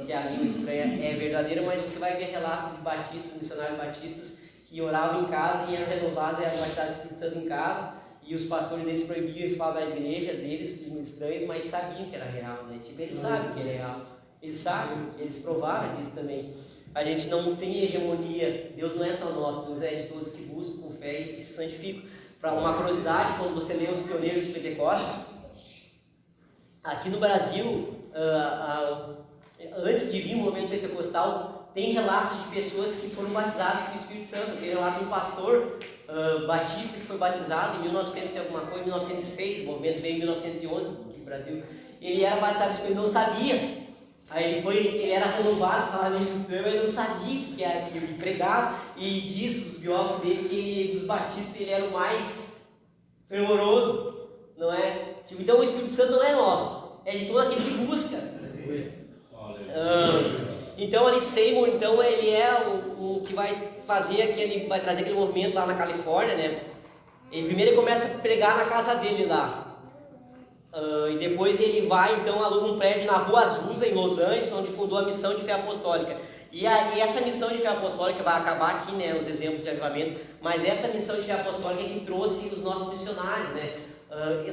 que a língua estranha é verdadeira, mas você vai ver relatos de batistas, missionários batistas, que oravam em casa e eram renovados, era batizado do Espírito Santo em casa, e os pastores deles proibiam, eles falavam da igreja deles, línguas estranhas, mas sabiam que era real, né? Tipo, eles sabem que é real, eles sabem, eles provaram disso também. A gente não tem hegemonia, Deus não é só nosso, Deus é de todos que buscam com fé e que se santificam. Para uma curiosidade, quando você lê os pioneiros do Pentecostes, aqui no Brasil, antes de vir o movimento pentecostal, tem relatos de pessoas que foram batizadas com o Espírito Santo. Tem relato de um pastor batista que foi batizado em 1900 e alguma coisa, 1906, o movimento veio em 1911 aqui no Brasil. Ele era batizado com o Espírito, não sabia. Aí ele era renovado, falava em estranho, mas ele não sabia o que era aquilo. Ele pregava e diz os biógrafos dele que dos batistas ele era o mais fervoroso, não é? Então o Espírito Santo não é nosso, é de todo aquele que busca. Então ali Seymour, então ele é o que vai fazer vai trazer aquele movimento lá na Califórnia, né? Primeiro ele começa a pregar na casa dele lá. E depois ele vai, então, aluga um prédio na Rua Azusa, em Los Angeles, onde fundou a missão de fé apostólica. E essa missão de fé apostólica vai acabar aqui, né, os exemplos de avivamento, mas essa missão de fé apostólica é que trouxe os nossos missionários, né?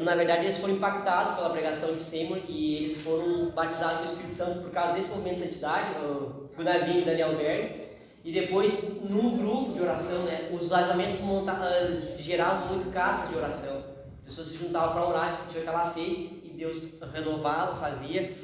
Na verdade, eles foram impactados pela pregação de Seymour e eles foram batizados com o Espírito Santo por causa desse movimento de santidade, o navio de Daniel Berry. E depois, num grupo de oração, né, os avivamentos geravam muito casas de oração. As pessoas se juntavam para orar, sentiam aquela sede, e Deus renovava, fazia.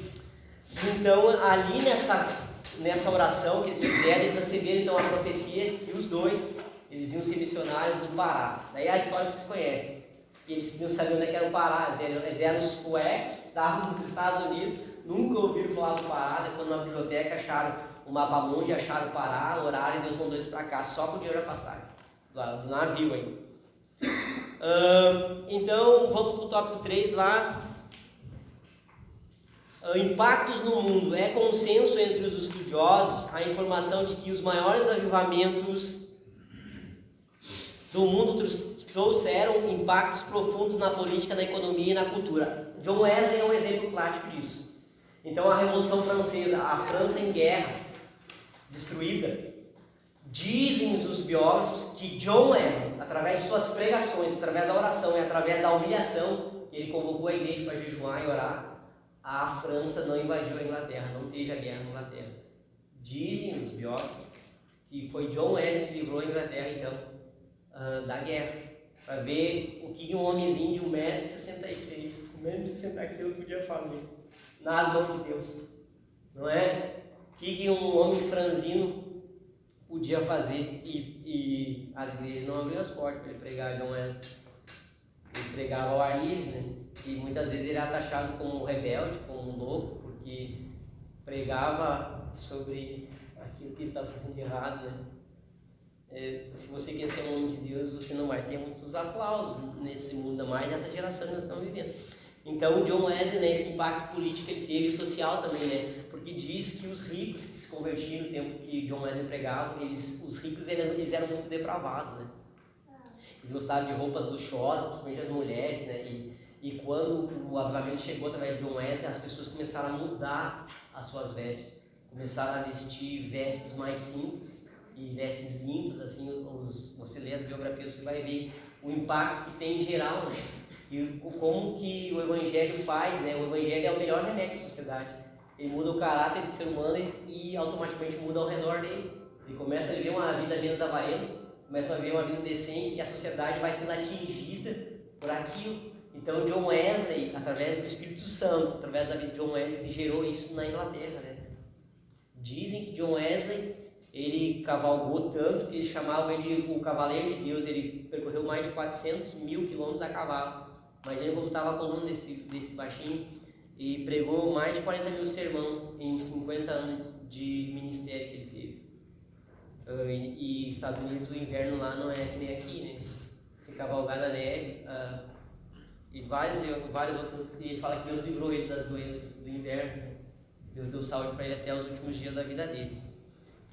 Então, ali nessa oração que eles fizeram, eles receberam então a profecia que os dois, eles iam ser missionários no Pará. Daí a história vocês conhecem. E eles queriam saber onde é que era o Pará. Eles eram os suecos, estavam nos Estados Unidos, nunca ouviram falar do Pará. Daí foram numa biblioteca, acharam o mapa mundi, acharam o Pará, oraram e Deus mandou eles para cá, só com o dinheiro da passagem, do navio aí. Então, vamos para o tópico 3 lá. Impactos no mundo. É consenso entre os estudiosos a informação de que os maiores avivamentos do mundo trouxeram impactos profundos na política, na economia e na cultura. John Wesley é um exemplo prático disso. Então, a Revolução Francesa, a França em guerra, destruída, dizem os biógrafos que John Wesley, através de suas pregações, através da oração e através da humilhação, ele convocou a igreja para jejuar e orar, a França não invadiu a Inglaterra, não teve a guerra na Inglaterra. Dizem os biógrafos que foi John Wesley que livrou a Inglaterra, então, da guerra, para ver o que um homenzinho de 1,66 m, menos de 60 kg podia fazer nas mãos de Deus, não é? O que um homem franzino podia fazer, e as igrejas não abriam as portas para ele pregar. John Wesley, ele pregava ao ar livre, né? E muitas vezes ele era taxado como rebelde, como louco, porque pregava sobre aquilo que estava fazendo de errado, né? Se você quer ser um homem de Deus, você não vai ter muitos aplausos nesse mundo, ainda mais nessa geração que nós estamos vivendo. Então, John Wesley, né, esse impacto político ele teve, social também, né? Porque diz que os ricos que se convertiam no tempo que John Wesley pregava, os ricos eles eram muito depravados, né? Eles gostavam de roupas luxuosas, principalmente as mulheres, né? E quando o avivamento chegou através de John Wesley, as pessoas começaram a mudar as suas vestes, começaram a vestir vestes mais simples e vestes limpas, assim. Você lê as biografias, você vai ver o impacto que tem em geral, né? E como que o Evangelho faz, né? O Evangelho é o melhor remédio da sociedade. Ele muda o caráter do ser humano e automaticamente muda ao redor dele. Ele começa a viver uma vida menos avarenta, começa a viver uma vida decente, e a sociedade vai sendo atingida por aquilo. Então, John Wesley, através do Espírito Santo, através da vida de John Wesley, ele gerou isso na Inglaterra, né? Dizem que John Wesley, ele cavalgou tanto que ele chamava ele o Cavaleiro de Deus. Ele percorreu mais de 400 mil quilômetros a cavalo. Imagina como estava a coluna desse baixinho. E pregou mais de 40 mil sermão em 50 anos de ministério que ele teve. E Estados Unidos, o inverno lá não é que nem aqui, né? Se cavalgar na neve, e várias outras. E ele fala que Deus livrou ele das doenças do inverno. Deus deu saúde para ele até os últimos dias da vida dele.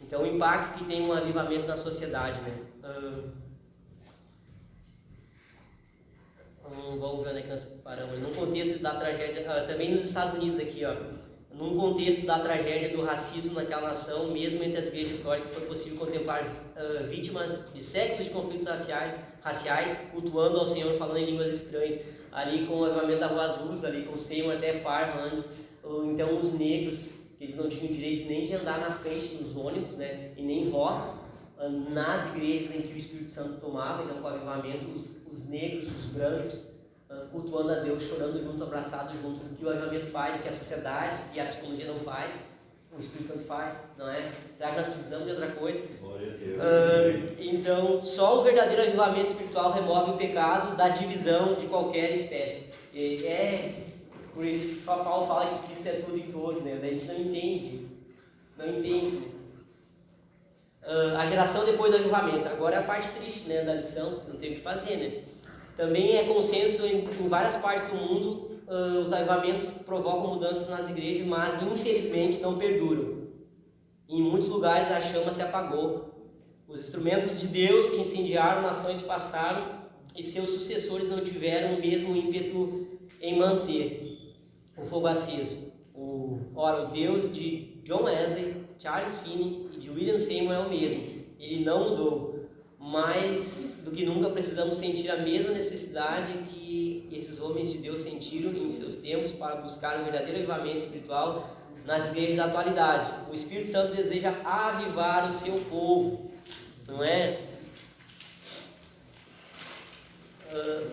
Então, o impacto que tem um avivamento na sociedade, né? Vamos ver onde é que nós paramos. Num contexto da tragédia, também nos Estados Unidos aqui, ó. Num contexto da tragédia do racismo naquela nação, mesmo entre as igrejas históricas, foi possível contemplar vítimas de séculos de conflitos raciais, cultuando ao Senhor, falando em línguas estranhas, ali com o avivamento da Rua Azul, ali com o Seymour até Parham antes. Então, os negros, que eles não tinham direito nem de andar na frente dos ônibus, né, e nem voto, nas igrejas em que o Espírito Santo tomava. Então, com o avivamento, os negros, os brancos, cultuando a Deus, chorando junto, abraçado junto. O que o avivamento faz, o que a sociedade, o que a psicologia não faz, o Espírito Santo faz, não é? Será que nós precisamos de outra coisa? Glória a Deus. Então, só o verdadeiro avivamento espiritual remove o pecado da divisão de qualquer espécie. É por isso que Paulo fala que Cristo é tudo em todos, né? A gente não entende isso. Não entende, né? A geração depois do avivamento. Agora é a parte triste, né, da lição, não tem o que fazer, né? Também é consenso em várias partes do mundo, os avivamentos provocam mudanças nas igrejas, mas infelizmente não perduram. Em muitos lugares a chama se apagou. Os instrumentos de Deus que incendiaram nações passaram e seus sucessores não tiveram o mesmo ímpeto em manter o fogo aceso. Ora, o Deus de John Wesley, Charles Finney e de William Seymour é o mesmo. Ele não mudou. Mais do que nunca precisamos sentir a mesma necessidade que esses homens de Deus sentiram em seus tempos para buscar um verdadeiro avivamento espiritual nas igrejas da atualidade. O Espírito Santo deseja avivar o seu povo, não é?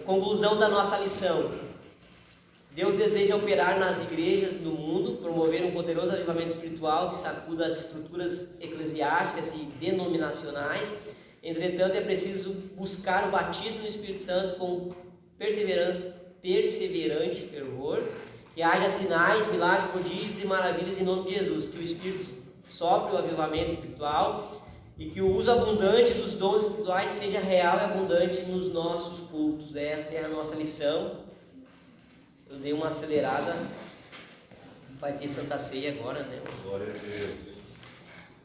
Conclusão da nossa lição: Deus deseja operar nas igrejas do mundo, promover um poderoso avivamento espiritual que sacuda as estruturas eclesiásticas e denominacionais. Entretanto, é preciso buscar o batismo no Espírito Santo com perseverante fervor, que haja sinais, milagres, prodígios e maravilhas em nome de Jesus, que o Espírito sopre o avivamento espiritual e que o uso abundante dos dons espirituais seja real e abundante nos nossos cultos. Essa é a nossa lição. Eu dei uma acelerada, vai ter Santa Ceia agora, né? Glória a Deus.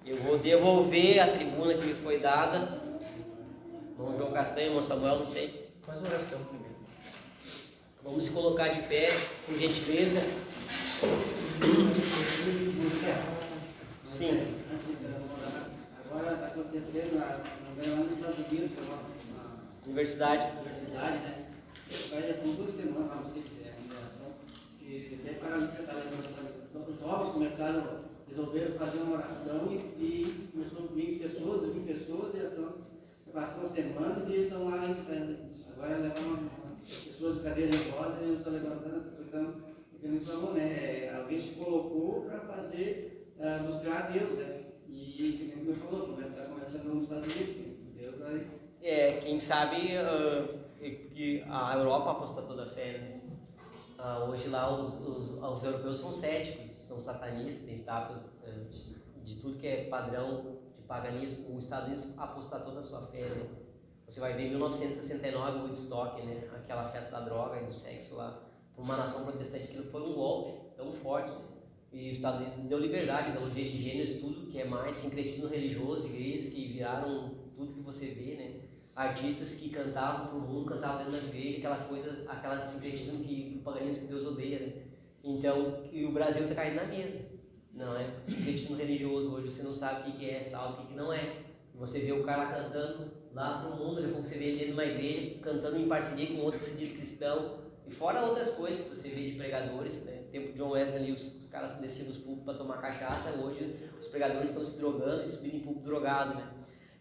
Eu vou devolver a tribuna que me foi dada. Irmão João Castanho, irmão Samuel, não sei. Faz uma oração primeiro. Vamos se colocar de pé, por gentileza. Sim. Agora está acontecendo, lá nos Estados Unidos, uma Universidade, né? Já tem 2 semanas, não sei se é ainda, que até Paralítica está levando. Então, os jovens resolveram fazer uma oração e começou a vir pessoas, e estão passando semanas e eles estão lá agora levando pessoas de cadeira embora, e eles estão levantando, porque não falou, né? Alguém se colocou para fazer, buscar a Deus, né? E como eu falou, está começando nos Estados Unidos, Deus vai. Quem sabe que a Europa apostatou da fé, né? Hoje lá os europeus são céticos, são satanistas, tem estátuas de tudo que é padrão de paganismo. Os Estados Unidos apostatou da sua fé, né? Você vai ver em 1969 o Woodstock, né? Aquela festa da droga e do sexo lá, por uma nação protestante, aquilo foi um golpe tão forte, né? E os Estados Unidos deu liberdade, ideologia de gêneros, tudo que é mais sincretismo religioso, igrejas que viraram tudo que você vê, né? Artistas que cantavam para o mundo, cantavam dentro das igrejas, aquela coisa, aquela sincretismo que o paganismo que Deus odeia, né? Então, e o Brasil está caindo na mesma, não é? Sincretismo religioso, hoje você não sabe o que é salvo, o que não é. Você vê o cara cantando lá para o mundo, daqui a pouco você vê ele dentro de uma igreja, cantando em parceria com outro que se diz cristão, e fora outras coisas que você vê de pregadores, né? No tempo de John Wesley ali, os caras desciam dos púlpitos para tomar cachaça, hoje os pregadores estão se drogando e subindo em púlpito drogado, né?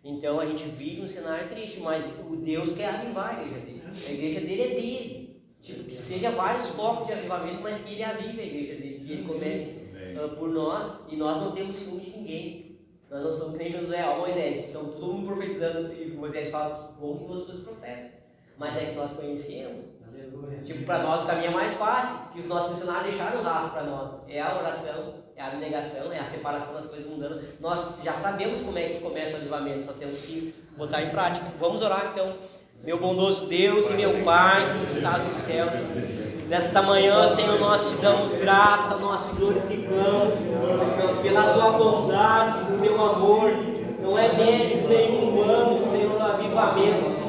Então a gente vive um cenário triste, mas o Deus quer avivar a igreja dele. A igreja dele é dele. Tipo, que seja vários focos de avivamento, mas que ele avive a igreja dele, que ele comece por nós, e nós não temos ciúme de ninguém. Nós não somos que nem Josué, Moisés. Então todo mundo profetizando, e Moisés fala, ouve todos os profetas. Mas é que nós conhecemos. Tipo, para nós o caminho é mais fácil, que os nossos missionários deixaram o rastro para nós. É a oração, é a abnegação, é a separação das coisas mundanas. Nós já sabemos como é que começa o avivamento, só temos que botar em prática. Vamos orar então. Meu bondoso Deus e meu Pai que estás nos céus, nesta manhã, Senhor, nós te damos graça, nós te glorificamos pela tua bondade, pelo teu amor. Não é mérito nenhum humano, Senhor, o avivamento.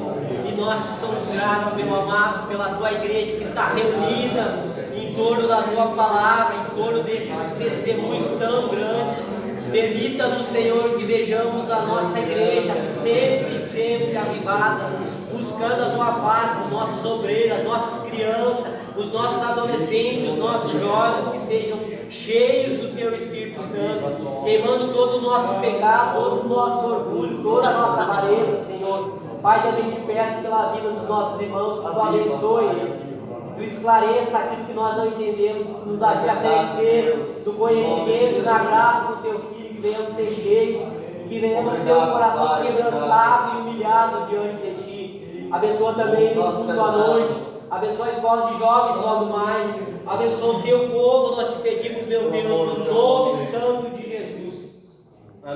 E nós te somos gratos, meu amado, pela tua igreja que está reunida em torno da tua palavra, em torno desses testemunhos tão grandes. Permita-nos, Senhor, que vejamos a nossa igreja sempre avivada, buscando a tua face, os nossos obreiros, as nossas crianças, os nossos adolescentes, os nossos jovens, que sejam cheios do teu Espírito Santo, queimando todo o nosso pecado, todo o nosso orgulho, toda a nossa avareza, Senhor. Pai, também te peço pela vida dos nossos irmãos, que tu abençoe eles, que tu esclareça aquilo que nós não entendemos, que nos ajude a crescer do conhecimento e da graça do teu Filho, que venhamos ser cheios, que venhamos ter um coração quebrantado e humilhado diante de ti. Abençoa também o culto à noite, abençoa a escola de jovens logo mais, abençoa o teu povo, nós te pedimos, meu Deus, no nome santo de